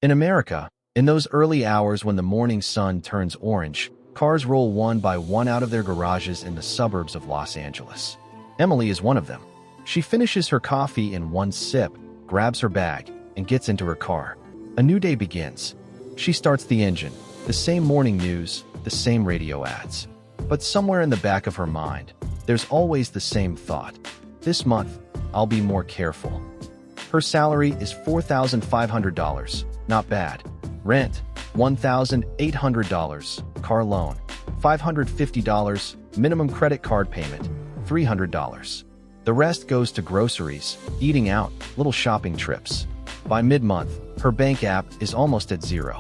In America, in those early hours when the morning sun turns orange, cars roll one by one out of their garages in the suburbs of Los Angeles. Emily is one of them. She finishes her coffee in one sip, grabs her bag, and gets into her car. A new day begins. She starts the engine, the same morning news, the same radio ads. But somewhere in the back of her mind, there's always the same thought. This month, I'll be more careful. Her salary is $4,500. Not bad. Rent, $1,800. Car loan, $550. Minimum credit card payment, $300. The rest goes to groceries, eating out, little shopping trips. By mid-month, her bank app is almost at zero.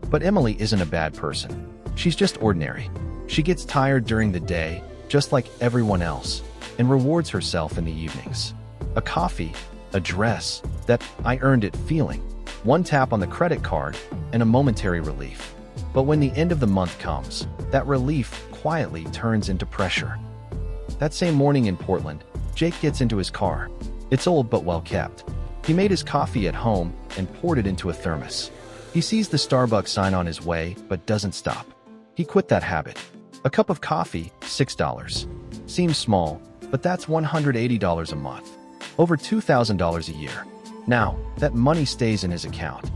But Emily isn't a bad person. She's just ordinary. She gets tired during the day, just like everyone else, and rewards herself in the evenings. A coffee, a dress, that I earned it feeling, one tap on the credit card, and a momentary relief. But when the end of the month comes, that relief quietly turns into pressure. That same morning in Portland, Jake gets into his car. It's old but well kept. He made his coffee at home and poured it into a thermos. He sees the Starbucks sign on his way but doesn't stop. He quit that habit. A cup of coffee, $6. Seems small, but that's $180 a month. Over $2,000 a year. Now, that money stays in his account.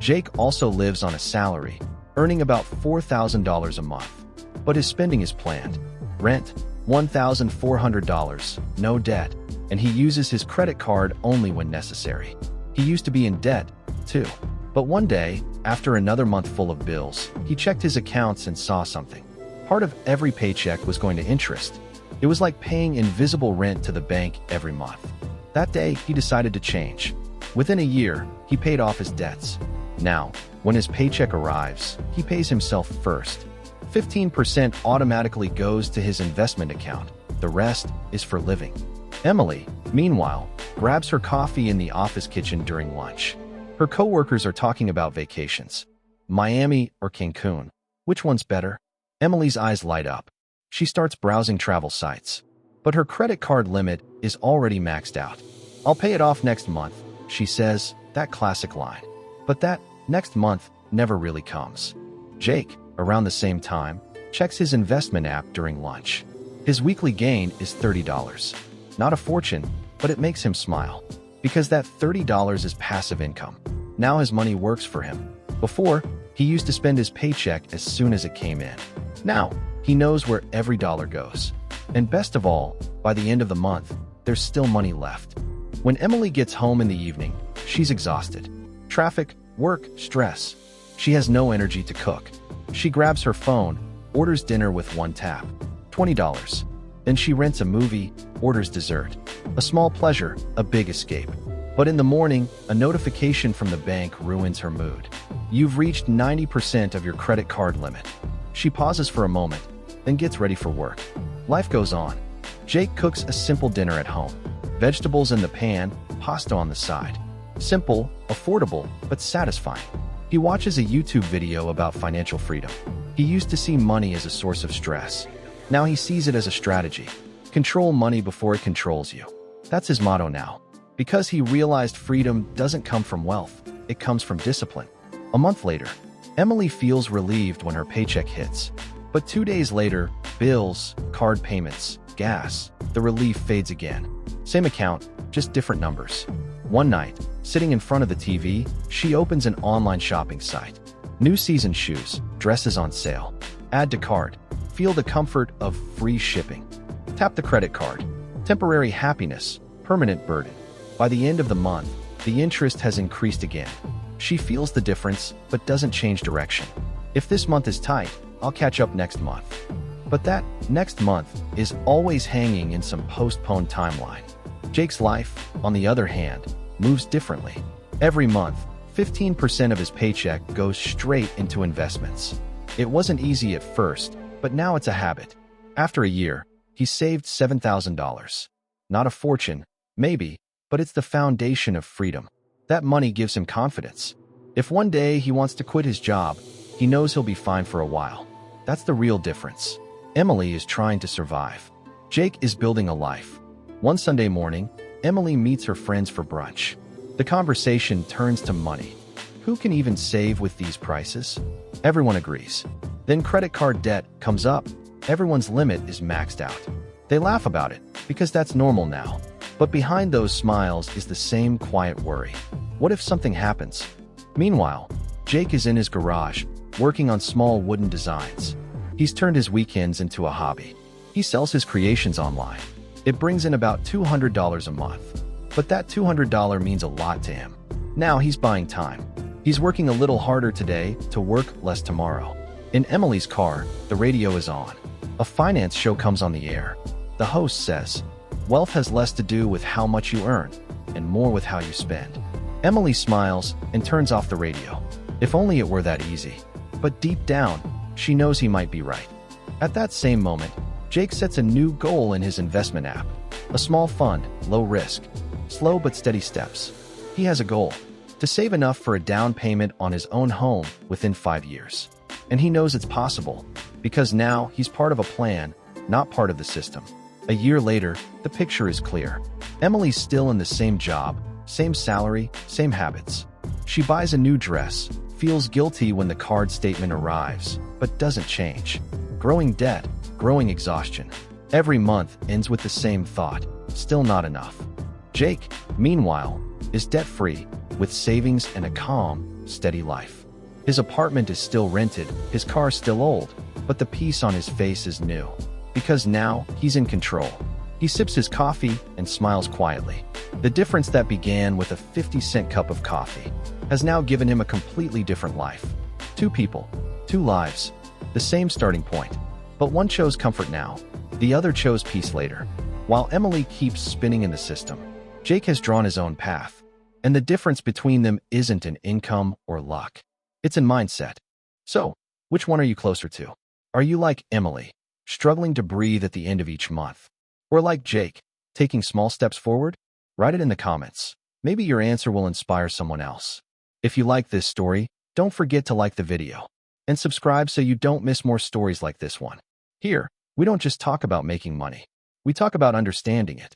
Jake also lives on a salary, earning about $4,000 a month. But his spending is planned. Rent, $1,400, no debt, and he uses his credit card only when necessary. He used to be in debt, too. But one day, after another month full of bills, he checked his accounts and saw something. Part of every paycheck was going to interest. It was like paying invisible rent to the bank every month. That day, he decided to change. Within a year, he paid off his debts. Now, when his paycheck arrives, he pays himself first. 15% automatically goes to his investment account. The rest is for living. Emily, meanwhile, grabs her coffee in the office kitchen during lunch. Her coworkers are talking about vacations. Miami or Cancun? Which one's better? Emily's eyes light up. She starts browsing travel sites. But her credit card limit is already maxed out. I'll pay it off next month, she says, that classic line. But that next month never really comes. Jake, around the same time, checks his investment app during lunch. His weekly gain is $30. Not a fortune, but it makes him smile. Because that $30 is passive income. Now his money works for him. Before, he used to spend his paycheck as soon as it came in. Now, he knows where every dollar goes. And best of all, by the end of the month, there's still money left. When Emily gets home in the evening, she's exhausted. Traffic, work, stress. She has no energy to cook. She grabs her phone, orders dinner with one tap. $20. Then she rents a movie, orders dessert. A small pleasure, a big escape. But in the morning, a notification from the bank ruins her mood. You've reached 90% of your credit card limit. She pauses for a moment, then gets ready for work. Life goes on. Jake cooks a simple dinner at home. Vegetables in the pan, pasta on the side. Simple, affordable, but satisfying. He watches a YouTube video about financial freedom. He used to see money as a source of stress. Now he sees it as a strategy. Control money before it controls you. That's his motto now. Because he realized freedom doesn't come from wealth, it comes from discipline. A month later, Emily feels relieved when her paycheck hits. But 2 days later, bills, card payments, gas, the relief fades again. Same account, just different numbers. One night, sitting in front of the TV, she opens an online shopping site. New season shoes, dresses on sale. Add to cart. Feel the comfort of free shipping. Tap the credit card. Temporary happiness, permanent burden. By the end of the month, the interest has increased again. She feels the difference, but doesn't change direction. If this month is tight, I'll catch up next month. But that next month is always hanging in some postponed timeline. Jake's life, on the other hand, moves differently. Every month, 15% of his paycheck goes straight into investments. It wasn't easy at first, but now it's a habit. After a year, he's saved $7,000. Not a fortune, maybe, but it's the foundation of freedom. That money gives him confidence. If one day he wants to quit his job, he knows he'll be fine for a while. That's the real difference. Emily is trying to survive. Jake is building a life. One Sunday morning, Emily meets her friends for brunch. The conversation turns to money. Who can even save with these prices? Everyone agrees. Then credit card debt comes up. Everyone's limit is maxed out. They laugh about it because that's normal now. But behind those smiles is the same quiet worry. What if something happens? Meanwhile, Jake is in his garage, working on small wooden designs. He's turned his weekends into a hobby. He sells his creations online. It brings in about $200 a month. But that $200 means a lot to him. Now he's buying time. He's working a little harder today to work less tomorrow. In Emily's car, the radio is on. A finance show comes on the air. The host says, "Wealth has less to do with how much you earn and more with how you spend." Emily smiles and turns off the radio. If only it were that easy. But deep down, she knows he might be right. At that same moment, Jake sets a new goal in his investment app. A small fund, low risk, slow but steady steps. He has a goal to save enough for a down payment on his own home within 5 years. And he knows it's possible because now he's part of a plan, not part of the system. A year later, the picture is clear. Emily's still in the same job, same salary, same habits. She buys a new dress, feels guilty when the card statement arrives, but doesn't change. Growing debt, growing exhaustion. Every month ends with the same thought, still not enough. Jake, meanwhile, is debt-free, with savings and a calm, steady life. His apartment is still rented, his car still old, but the peace on his face is new. Because now, he's in control. He sips his coffee and smiles quietly. The difference that began with a 50-cent cup of coffee has now given him a completely different life. 2 people, 2 lives, the same starting point. But one chose comfort now, the other chose peace later. While Emily keeps spinning in the system, Jake has drawn his own path. And the difference between them isn't in income or luck. It's in mindset. So, which one are you closer to? Are you like Emily, struggling to breathe at the end of each month? Or like Jake, taking small steps forward? Write it in the comments. Maybe your answer will inspire someone else. If you like this story, don't forget to like the video and subscribe so you don't miss more stories like this one. Here, we don't just talk about making money. We talk about understanding it.